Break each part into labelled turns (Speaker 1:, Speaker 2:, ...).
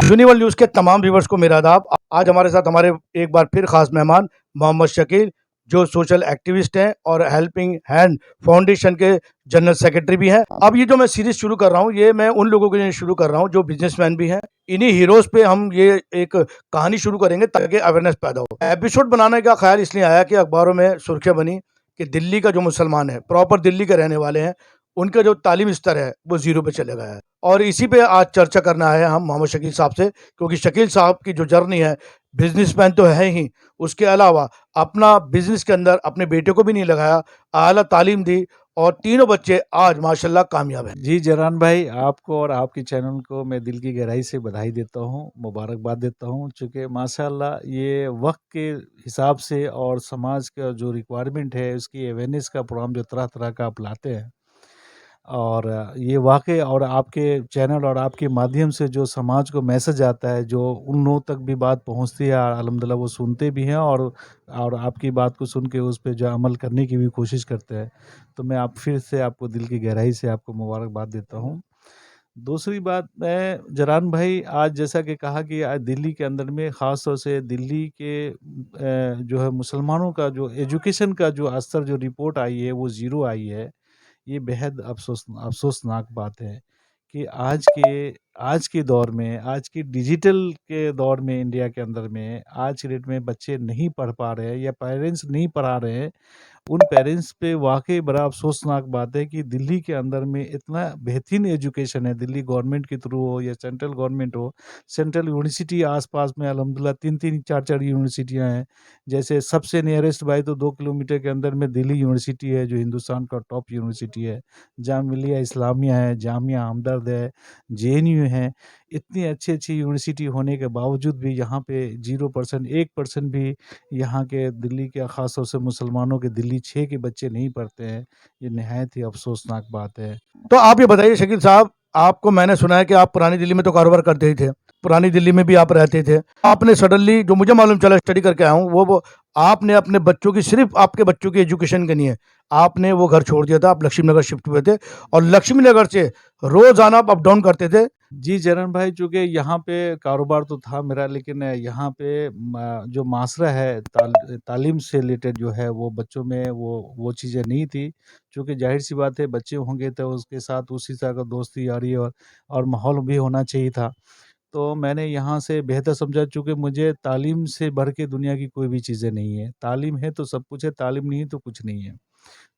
Speaker 1: Universal news के तमाम viewers को मेरा आदाब। आज हमारे साथ हमारे एक बार फिर खास मेहमान मोहम्मद शकील, जो सोशल एक्टिविस्ट हैं और हेल्पिंग हैंड फाउंडेशन के जनरल सेक्रेटरी भी हैं। अब ये जो मैं सीरीज शुरू कर रहा हूँ, ये मैं उन लोगों के लिए शुरू कर रहा हूँ जो बिजनेसमैन भी हैं। इन्हीं हीरोज पे हम ये एक कहानी शुरू करेंगे ताकि अवेयरनेस पैदा हो। एपिसोड बनाने का ख्याल इसलिए आया कि अखबारों में सुर्खियां बनी कि दिल्ली का जो मुसलमान है, प्रॉपर दिल्ली के रहने वाले हैं, उनका जो तालीम स्तर है वो जीरो पे चले गया है। और इसी पे आज चर्चा करना है हम मोहम्मद शकील साहब से, क्योंकि शकील साहब की जो जर्नी है, बिजनेसमैन तो है ही, उसके अलावा अपना बिजनेस के अंदर अपने बेटे को भी नहीं लगाया, आला तालीम दी और तीनों बच्चे आज माशाल्लाह कामयाब हैं।
Speaker 2: जी जरान भाई, आपको और आपके चैनल को मैं दिल की गहराई से बधाई देता हूँ, मुबारकबाद देता हूँ, चूँकि माशाल्लाह ये वक्त के हिसाब से और समाज का जो रिक्वायरमेंट है उसकी अवेयरनेस का प्रोग्राम जो तरह तरह का आप लाते हैं, और ये वाक़ई और आपके चैनल और आपके माध्यम से जो समाज को मैसेज आता है, जो उन लोगों तक भी बात पहुँचती है, अल्हम्दुलिल्लाह वो सुनते भी हैं और आपकी बात को सुन के उस पे जो अमल करने की भी कोशिश करते हैं। तो मैं आप फिर से आपको दिल की गहराई से आपको मुबारकबाद देता हूँ। दूसरी बात, मैं जरान भाई आज जैसा कि कहा कि आज दिल्ली के अंदर में ख़ास तौर से दिल्ली के जो है मुसलमानों का जो एजुकेशन का जो स्तर जो रिपोर्ट आई है वो ज़ीरो आई है। ये बेहद अफ़सोसनाक बात है कि आज के दौर में, आज के डिजिटल के दौर में इंडिया के अंदर में आज की डेट में बच्चे नहीं पढ़ पा रहे हैं या पेरेंट्स नहीं पढ़ा रहे हैं। उन पेरेंट्स पे वाक़ई बड़ा अफ़सोसनाक बात है कि दिल्ली के अंदर में इतना बेहतरीन एजुकेशन है, दिल्ली गवर्नमेंट के थ्रू हो या सेंट्रल गवर्नमेंट हो, सेंट्रल यूनिवर्सिटी आस-पास में अल्हम्दुलिल्लाह 3-3 4-4 यूनिवर्सिटियाँ हैं। जैसे सबसे नियरेस्ट भाई तो 2 किलोमीटर के अंदर में दिल्ली यूनिवर्सिटी है, जो हिंदुस्तान का टॉप यूनिवर्सिटी है। जामिया मिलिया इस्लामिया है, जामिया हमदर्द है, जेएनयू है। इतनी अच्छी-अच्छी यूनिवर्सिटी होने के बावजूद भी यहाँ पे 0% 1% भी यहाँ के दिल्ली के ख़ास तौर से मुसलमानों के दिल्ली 6 के बच्चे नहीं पढ़ते हैं। ये निहायत ही अफ़सोसनाक बात है।
Speaker 1: तो आप ये बताइए शकील साहब, आपको मैंने सुना है कि आप पुरानी दिल्ली में तो कारोबार करते ही थे, पुरानी दिल्ली में भी आप रहते थे। आपने सडनली, जो मुझे मालूम चला, स्टडी करके आया हूँ, वो आपने अपने बच्चों की, सिर्फ आपके बच्चों की एजुकेशन के लिए आपने वो घर छोड़ दिया था, आप लक्ष्मी नगर शिफ्ट हुए थे और लक्ष्मी नगर से रोजाना आप अप डाउन करते थे।
Speaker 2: जी, जरन भाई, चूँकि यहाँ पे कारोबार तो था मेरा, लेकिन यहाँ पे जो माशरा है तालीम से रिलेटेड जो है वो बच्चों में वो चीज़ें नहीं थी। चूँकि ज़ाहिर-सी बात है, बच्चे होंगे तो उसके साथ उसी तरह का दोस्ती यारी और माहौल भी होना चाहिए था। तो मैंने यहाँ से बेहतर समझा, चूँकि मुझे तालीम से बढ़ के दुनिया की कोई भी चीज़ें नहीं है। तालीम है तो सब कुछ है, तालीम नहीं है तो कुछ नहीं है।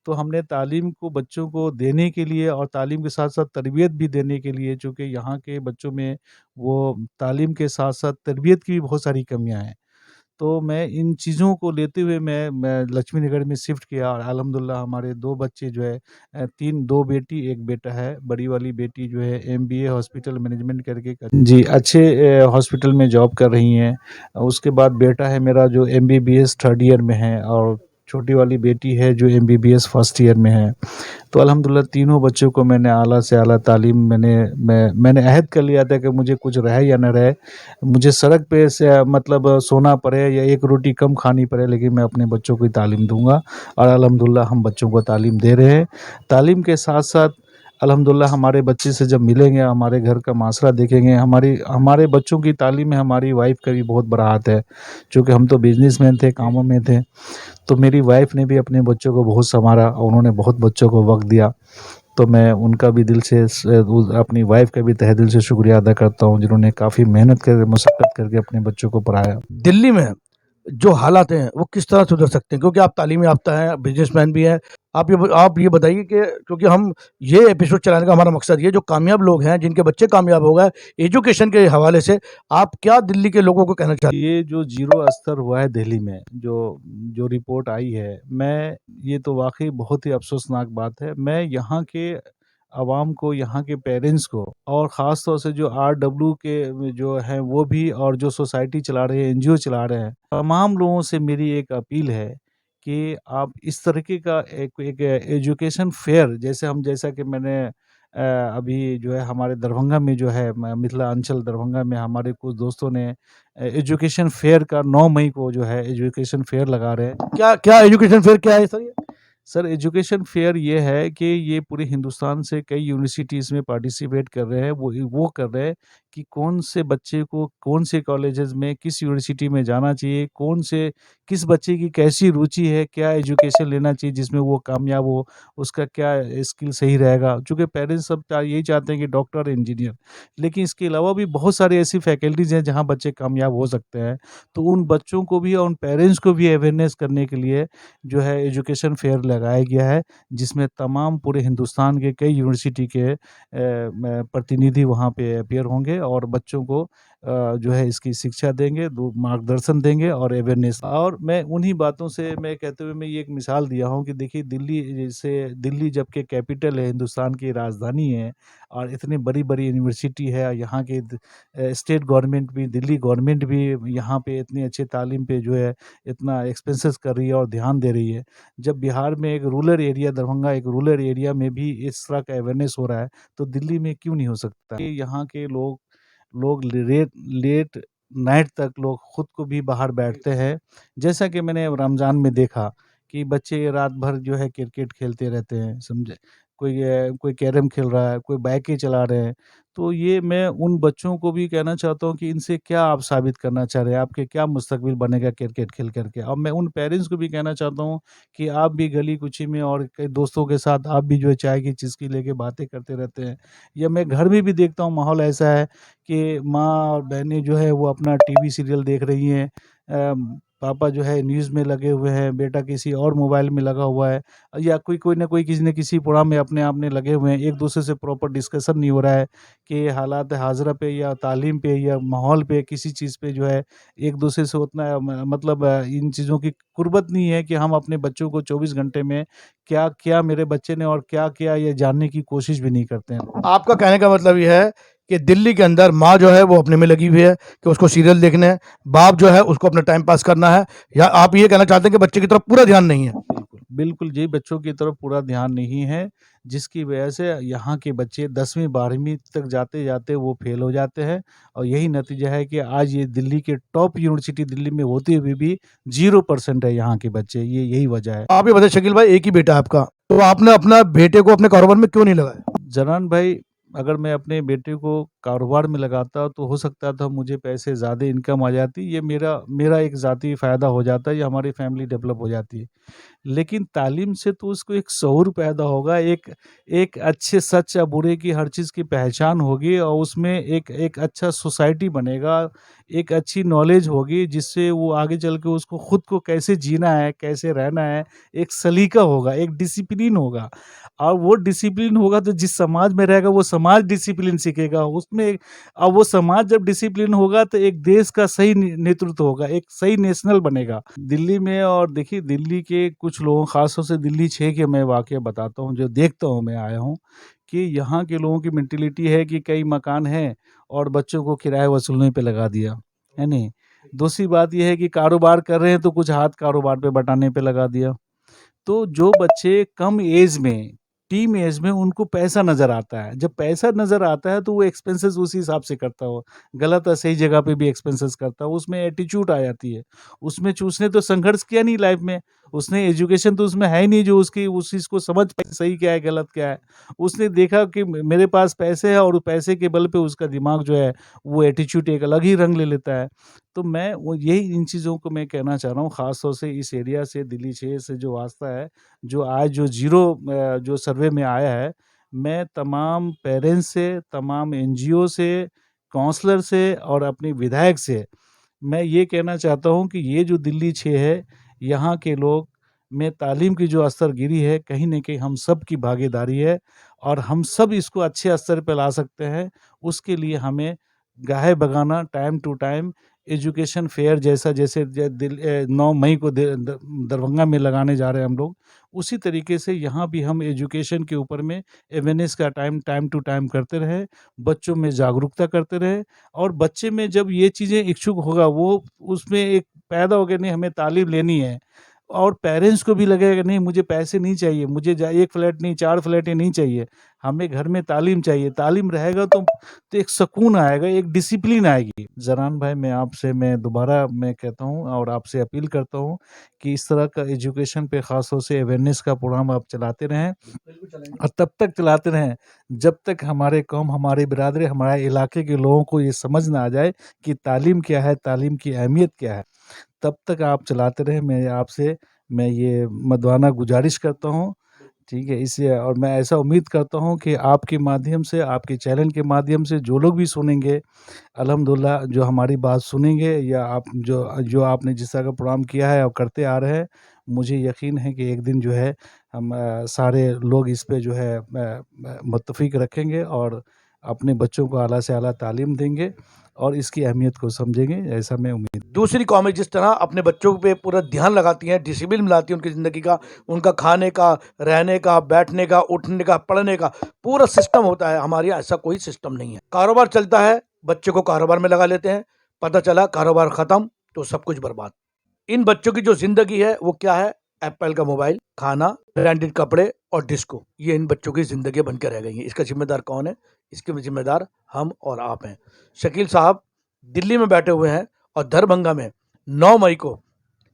Speaker 2: तो हमने तालीम को बच्चों को देने के लिए और तालीम के साथ-साथ तरबियत भी देने के लिए, चूँकि यहाँ के बच्चों में वो तालीम के साथ-साथ तरबियत की भी बहुत सारी कमियाँ हैं। तो मैं इन चीज़ों को लेते हुए मैं लक्ष्मी नगर में शिफ्ट किया और अल्हम्दुलिल्लाह हमारे 2 बच्चे जो है 2 बेटी 1 बेटा है। बड़ी वाली बेटी जो है एमबीए हॉस्पिटल मैनेजमेंट करके जी, अच्छे हॉस्पिटल में जॉब कर रही हैं। उसके बाद बेटा है मेरा जो एमबीबीएस 3rd ईयर में है और छोटी वाली बेटी है जो एमबीबीएस 1st ईयर में है। तो अल्हम्दुलिल्लाह तीनों बच्चों को मैंने आला से आला तालीम मैंने अहद कर लिया था कि मुझे कुछ रहे या ना रहे, मुझे सड़क पे से मतलब सोना पड़े या एक रोटी कम खानी पड़े, लेकिन मैं अपने बच्चों को ही तालीम दूँगा और अल्हम्दुलिल्लाह हम बच्चों को तालीम दे रहे हैं। तालीम के साथ-साथ अल्हम्दुलिल्लाह हमारे बच्चे से जब मिलेंगे, हमारे घर का माशरा देखेंगे, हमारे बच्चों की तालीम में हमारी वाइफ़ का भी बहुत बड़ा हाथ है। चूँकि हम तो बिज़नेसमैन थे, कामों में थे, तो मेरी वाइफ़ ने भी अपने बच्चों को बहुत सँवारा और उन्होंने बहुत बच्चों को वक़्त दिया। तो मैं उनका भी दिल से अपनी वाइफ़ का भी तहे दिल से शुक्रिया अदा करता हूँ, जिन्होंने काफ़ी मेहनत करके, मशक्कत करके अपने बच्चों को पढ़ाया।
Speaker 1: दिल्ली में जो हालात हैं वो किस तरह सुधर सकते हैं, क्योंकि आप तालीम याफ्ता हैं, बिजनेसमैन भी हैं। आप ये बताइए कि, क्योंकि हम ये एपिसोड चलाने का हमारा मकसद ये, जो कामयाब लोग हैं, जिनके बच्चे कामयाब हो गए एजुकेशन के हवाले से, आप क्या दिल्ली के लोगों को कहना चाहते हैं?
Speaker 2: ये जो ज़ीरो स्तर हुआ है दिल्ली में, जो जो रिपोर्ट आई है, ये तो वाक़ई बहुत ही अफ़सोसनाक बात है। मैं यहाँ के आवाम को, यहाँ के पेरेंट्स को और ख़ास तौर से जो आरडब्ल्यू के जो हैं वो भी, और जो सोसाइटी चला रहे हैं, एनजीओ चला रहे हैं, तमाम लोगों से मेरी एक अपील है कि आप इस तरीके का एक एजुकेशन फेयर, जैसा कि मैंने अभी जो है हमारे दरभंगा में जो है मिथिला अंचल दरभंगा में हमारे कुछ दोस्तों ने एजुकेशन फेयर का 9 मई को जो है एजुकेशन फेयर लगा रहे हैं।
Speaker 1: क्या क्या एजुकेशन फेयर क्या है सर ये?
Speaker 2: सर, एजुकेशन फेयर ये है कि ये पूरे हिंदुस्तान से कई यूनिवर्सिटीज़ में पार्टिसिपेट कर रहे हैं। वो कर रहे हैं कि कौन से बच्चे को कौन से कॉलेजेस में, किस यूनिवर्सिटी में जाना चाहिए, किस बच्चे की कैसी रुचि है, क्या एजुकेशन लेना चाहिए जिसमें वो कामयाब हो, उसका क्या स्किल सही रहेगा। चूँकि पेरेंट्स सब यही चाहते हैं कि डॉक्टर, इंजीनियर, लेकिन इसके अलावा भी बहुत सारी ऐसी फैकल्टीज़ हैं जहाँ बच्चे कामयाब हो सकते हैं। तो उन बच्चों को भी और उन पेरेंट्स को भी अवेयरनेस करने के लिए जो है एजुकेशन फेयर लगाया गया है, जिसमें तमाम पूरे हिंदुस्तान के कई यूनिवर्सिटी के प्रतिनिधि वहाँ पे अपीयर होंगे और बच्चों को जो है इसकी शिक्षा देंगे, मार्गदर्शन देंगे और अवेयरनेस। और मैं उन्हीं बातों से मैं कहते हुए मैं ये एक मिसाल दिया हूँ कि देखिए दिल्ली जबकि कैपिटल है, हिंदुस्तान की राजधानी है और इतनी बड़ी-बड़ी यूनिवर्सिटी है, यहाँ के स्टेट गवर्नमेंट भी, दिल्ली गवर्नमेंट भी यहाँ पे इतनी अच्छी तालीम पे जो है इतना एक्सपेंसेस कर रही है और ध्यान दे रही है। जब बिहार में एक रूरल एरिया, दरभंगा एक रूरल एरिया में भी इस तरह का अवेयरनेस हो रहा है, तो दिल्ली में क्यों नहीं हो सकता? ये यहाँ के लोग लोग लेट लेट नाइट तक लोग खुद को भी बाहर बैठते हैं। जैसा कि मैंने रमज़ान में देखा कि बच्चे रात भर जो है क्रिकेट खेलते रहते हैं, समझे? कोई कैरम खेल रहा है, कोई बाइकें चला रहे हैं। तो ये मैं उन बच्चों को भी कहना चाहता हूँ कि इनसे क्या आप साबित करना चाह रहे हैं? आपके क्या मुस्तकबिल बनेगा क्रिकेट खेल कर के? और मैं उन पेरेंट्स को भी कहना चाहता हूँ कि आप भी गली-कूची में और कई दोस्तों के साथ आप भी जो है चाय की चुस्की लेके बातें करते रहते हैं। या मैं घर में भी देखता हूँ माहौल ऐसा है कि माँ और बहनें जो है वो अपना टीवी सीरियल देख रही हैं। पापा जो है न्यूज़ में लगे हुए हैं, बेटा किसी और मोबाइल में लगा हुआ है या कोई न कोई किसी न किसी प्रोग्राम में अपने आप में लगे हुए हैं। एक-दूसरे से प्रॉपर डिस्कशन नहीं हो रहा है कि हालात हाज़िरा पे या तालीम पे या माहौल पे किसी चीज़ पे जो है एक-दूसरे से उतना मतलब इन चीज़ों की कुर्बत नहीं है कि हम अपने बच्चों को 24 घंटे में क्या किया मेरे बच्चे ने और क्या किया ये जानने की कोशिश भी नहीं करते हैं।
Speaker 1: आपका कहने का मतलब ये है कि दिल्ली के अंदर माँ जो है वो अपने में लगी हुई है कि उसको सीरियल देखने हैं, बाप जो है उसको अपना टाइम पास करना है, या आप ये कहना चाहते हैं कि बच्चे की तरफ पूरा ध्यान नहीं है?
Speaker 2: बिल्कुल जी, बच्चों की तरफ पूरा ध्यान नहीं है, जिसकी वजह से यहाँ के बच्चे 10वीं 12वीं तक जाते-जाते वो फ़ेल हो जाते हैं और यही नतीजा है कि आज ये दिल्ली के टॉप यूनिवर्सिटी दिल्ली में होते हुए भी 0% है यहाँ के बच्चे, ये यही वजह है।
Speaker 1: आप ये बताइए शकील भाई, एक ही बेटा है आपका, तो आपने अपना बेटे को अपने कारोबार में क्यों नहीं लगाया?
Speaker 2: जनान भाई, अगर मैं अपने बेटे को कारोबार में लगाता तो हो सकता था मुझे पैसे ज़्यादा इनकम आ जाती, ये मेरा मेरा एक ज़ाती फ़ायदा हो जाता या हमारी फैमिली डेवलप हो जाती। लेकिन तालीम से तो उसको एक शऊर पैदा होगा, एक एक अच्छे सच या बुरे की हर चीज़ की पहचान होगी और उसमें एक एक अच्छा सोसाइटी बनेगा, एक अच्छी नॉलेज होगी जिससे वो आगे चल के उसको खुद को कैसे जीना है, कैसे रहना है, एक सलीका होगा, एक डिसिप्लिन होगा और वो डिसिप्लिन होगा तो जिस समाज में रहेगा वो समाज डिसिप्लिन सीखेगा। अब वो समाज जब डिसिप्लिन होगा तो एक देश का सही नेतृत्व होगा, एक सही नेशनल बनेगा। दिल्ली में और देखिए दिल्ली के कुछ लोगों ख़ास तौर से दिल्ली 6 के मैं वाक़या बताता हूँ, जो देखता हूँ मैं आया हूँ, कि यहाँ के लोगों की मेंटालिटी है कि कई मकान हैं और बच्चों को किराया वसूलने पे लगा दिया, है नहीं? दूसरी बात ये है कि कारोबार कर रहे हैं तो कुछ हाथ कारोबार पे बटाने पे लगा दिया। तो जो बच्चे कम एज में, टीन एज में उनको पैसा नज़र आता है, जब पैसा नज़र आता है तो वो एक्सपेंसेस उसी हिसाब से करता हो, गलत या सही जगह पे भी एक्सपेंसेस करता हो, उसमें एटीट्यूड आ जाती है। उसने तो संघर्ष किया नहीं लाइफ में, उसने एजुकेशन तो उसमें है ही नहीं जो उसकी उस चीज़ को समझ पाए सही क्या है, गलत क्या है। उसने देखा कि मेरे पास पैसे है और पैसे के बल पे उसका दिमाग जो है वो एटीट्यूड एक अलग ही रंग ले लेता है। तो मैं वो यही इन चीज़ों को मैं कहना चाह रहा हूँ, ख़ास तौर से इस एरिया से दिल्ली 6 से जो वास्ता है, जो आज जो जो सर्वे में आया है, मैं तमाम पेरेंट्स से, तमाम एनजीओ से, काउंसलर से और अपने विधायक से मैं ये कहना चाहता हूँ कि ये जो दिल्ली 6 है, यहाँ के लोग में तालीम की जो स्तर गिरी है, कहीं न कहीं हम सब की भागीदारी है और हम सब इसको अच्छे स्तर पे ला सकते हैं। उसके लिए हमें गाहे-बगाना time to time education fair जैसा जैसे 9 मई को दरभंगा में लगाने जा रहे हैं हम लोग, उसी तरीके से यहाँ भी हम एजुकेशन के ऊपर में अवेयरनेस का टाइम टू टाइम करते रहें, बच्चों में जागरूकता करते रहें और बच्चे में जब ये चीज़ें इच्छुक होगा, वो उसमें एक पैदा हो गया नहीं हमें तालीम लेनी है और पेरेंट्स को भी लगेगा नहीं मुझे पैसे नहीं चाहिए, मुझे 1 फ्लैट नहीं 4 फ्लैटें नहीं चाहिए। हमें घर में तालीम चाहिए, तालीम रहेगा तो एक सुकून आएगा, एक डिसिप्लिन आएगी। ज़रान भाई मैं दोबारा मैं कहता हूँ और आपसे अपील करता हूँ कि इस तरह का एजुकेशन पे ख़ास तौर से अवेयरनेस का प्रोग्राम आप चलाते रहें और तब तक चलाते रहें जब तक हमारे कौम, हमारी बिरादरी, हमारे इलाके के लोगों को ये समझ ना आ जाए कि तालीम क्या है, तालीम की अहमियत क्या है। तब तक आप चलाते रहें। मैं ये मर्दाना गुज़ारिश करता हूँ, ठीक है? इसलिए और मैं ऐसा उम्मीद करता हूँ कि आपके माध्यम से, आपके चैनल के माध्यम से जो लोग भी सुनेंगे, अल्हम्दुलिल्लाह जो हमारी बात सुनेंगे या आप जो जो आपने जिस तरह का प्रोग्राम किया है और करते आ रहे हैं, मुझे यकीन है कि एक दिन जो है हम सारे लोग इस पे जो है मुत्तफ़िक रखेंगे और अपने बच्चों को आला से आला तालीम देंगे और इसकी अहमियत को समझेंगे, ऐसा मैं उम्मीद।
Speaker 1: दूसरी कौमें जिस तरह अपने बच्चों पे पूरा ध्यान लगाती हैं, डिसिप्लिन लाती हैं उनकी ज़िंदगी का, उनका खाने का, रहने का, बैठने का, उठने का, पढ़ने का पूरा सिस्टम होता है। हमारे यहाँ ऐसा कोई सिस्टम नहीं है। कारोबार चलता है, बच्चे को कारोबार में लगा लेते हैं, पता चला कारोबार ख़त्म तो सब कुछ बर्बाद। इन बच्चों की जो ज़िंदगी है वो क्या है? एप्पल का मोबाइल, खाना, ब्रांडेड कपड़े और डिस्को। ये इन बच्चों की ज़िंदगी बन के रह गई हैं। इसका ज़िम्मेदार कौन है? इसके ज़िम्मेदार हम और आप हैं। शकील साहब दिल्ली में बैठे हुए हैं और दरभंगा में 9 मई को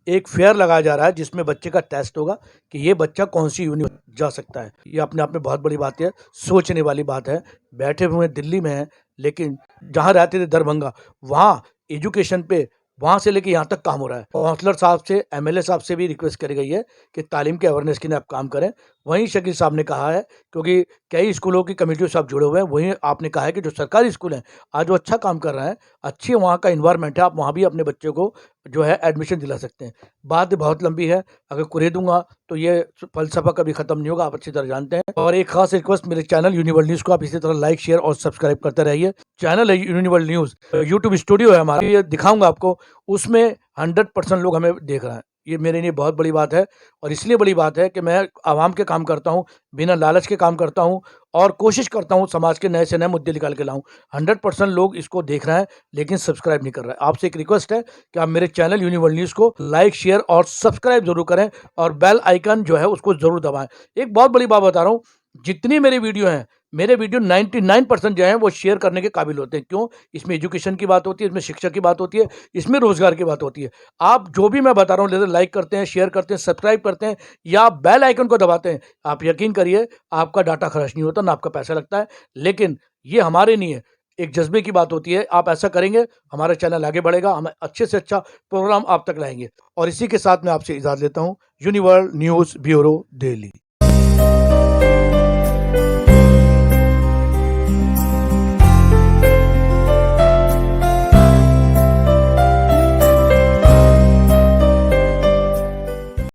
Speaker 1: एक फेयर लगाया जा रहा है जिसमें बच्चे का टेस्ट होगा कि ये बच्चा कौन सी यूनिवर्सिटी जा सकता है। ये अपने आप में बहुत बड़ी बात है, सोचने वाली बात है। बैठे हुए दिल्ली में हैं, लेकिन जहाँ रहते थे दरभंगा, वहाँ एजुकेशन पे वहाँ से लेके यहाँ तक काम हो रहा है। काउंसलर साहब से, एमएलए साहब से भी रिक्वेस्ट करी गई है कि तालीम के अवेयरनेस के लिए आप काम करें। वहीं शकील साहब ने कहा है, क्योंकि कई स्कूलों की कमेटियों से आप जुड़े हुए हैं, वहीं आपने कहा है कि जो सरकारी स्कूल हैं, आज वो अच्छा काम कर रहे हैं, अच्छी वहाँ का एनवायरनमेंट है, आप वहाँ भी अपने बच्चों को जो है एडमिशन दिला सकते हैं। बात बहुत लंबी है, अगर कुरे दूँगा तो ये फ़लसफ़ा कभी ख़त्म नहीं होगा, आप अच्छी तरह जानते हैं। और एक ख़ास रिक्वेस्ट, मेरे चैनल यूनिवर्ल्ड न्यूज़ को आप इसी तरह लाइक, शेयर और सब्सक्राइब करते रहिए। चैनल है यूनिवर्ल्ड न्यूज़, यूट्यूब स्टूडियो है हमारा, ये दिखाऊँगा आपको, उसमें 100% लोग हमें देख रहे हैं। ये मेरे लिए बहुत बड़ी बात है और इसलिए बड़ी बात है कि मैं आवाम के काम करता हूँ, बिना लालच के काम करता हूँ और कोशिश करता हूँ समाज के नए से नए मुद्दे निकाल के लाऊँ। 100% लोग इसको देख रहे हैं लेकिन सब्सक्राइब नहीं कर रहे हैं। आपसे एक रिक्वेस्ट है कि आप मेरे चैनल यूनिवर्ल्ड न्यूज़ को लाइक, शेयर और सब्सक्राइब ज़रूर करें और बेल आइकन जो है उसको ज़रूर दबाएँ। एक बहुत बड़ी बात बता रहा हूँ, जितनी मेरी वीडियो हैं, मेरे वीडियो 99% जो हैं वो शेयर करने के काबिल होते हैं। क्यों? इसमें एजुकेशन की बात होती है, इसमें शिक्षा की बात होती है, इसमें रोज़गार की बात होती है। आप जो भी मैं बता रहा हूँ, जैसे लाइक करते हैं, शेयर करते हैं, सब्सक्राइब करते हैं या बेल आइकन को दबाते हैं, आप यकीन करिए आपका डाटा खर्च नहीं होता, ना आपका पैसा लगता है। लेकिन ये हमारे नहीं है, एक जज़्बे की बात होती है। आप ऐसा करेंगे, हमारा चैनल आगे बढ़ेगा, हम अच्छे से अच्छा प्रोग्राम आप तक लाएँगे। और इसी के साथ मैं आपसे इजाज़त लेता हूँ। यूनिवर्ल्ड न्यूज़ ब्यूरो, दिल्ली।